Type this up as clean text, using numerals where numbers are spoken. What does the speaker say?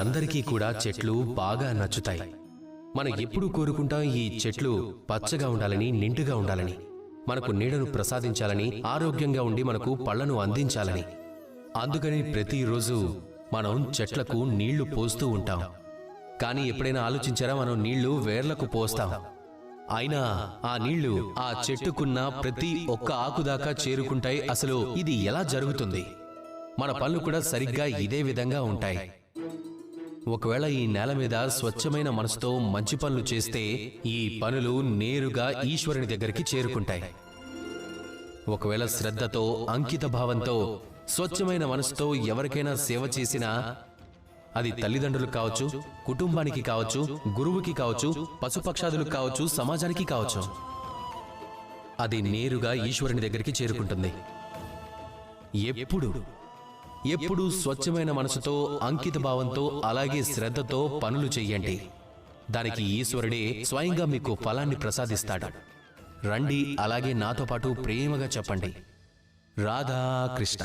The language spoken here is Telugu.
అందరికీ కూడా చెట్లు బాగా నచ్చుతాయి. మనం ఎప్పుడూ కోరుకుంటాం ఈ చెట్లు పచ్చగా ఉండాలని, నిండుగా ఉండాలని, మనకు నీడను ప్రసాదించాలని, ఆరోగ్యంగా ఉండి మనకు పళ్లను అందించాలని. అందుకని ప్రతిరోజు మనం చెట్లకు నీళ్లు పోస్తూ ఉంటాం. కానీ ఎప్పుడైనా ఆలోచించారా, మనం నీళ్లు వేర్లకు పోస్తాం, అయినా ఆ నీళ్లు ఆ చెట్టుకున్న ప్రతి ఒక్క ఆకు దాకా చేరుకుంటాయి. అసలు ఇది ఎలా జరుగుతుంది? మన పనులు కూడా సరిగ్గా ఇదే విధంగా ఉంటాయి. ఒకవేళ ఈ నేల మీద స్వచ్ఛమైన మనసుతో మంచి పనులు చేస్తే ఈ పనులు నేరుగా ఈశ్వరుని దగ్గరికి చేరుకుంటాయి. ఒకవేళ శ్రద్ధతో, అంకిత భావంతో, స్వచ్ఛమైన మనసుతో ఎవరికైనా సేవ చేసినా, అది తల్లిదండ్రులకు కావచ్చు, కుటుంబానికి కావచ్చు, గురువుకి కావచ్చు, పశుపక్షాదులకు కావచ్చు, సమాజానికి కావచ్చు, అది నేరుగా ఈశ్వరుని దగ్గరికి చేరుకుంటుంది. ఎప్పుడు స్వచ్ఛమైన మనసుతో, అంకిత భావంతో, అలాగే శ్రద్ధతో పనులు చెయ్యండి. దానికి ఈశ్వరుడే స్వయంగా మీకు ఫలాన్ని ప్రసాదిస్తాడు. రండి, అలాగే నాతో పాటు ప్రేమగా చెప్పండి, రాధా కృష్ణ.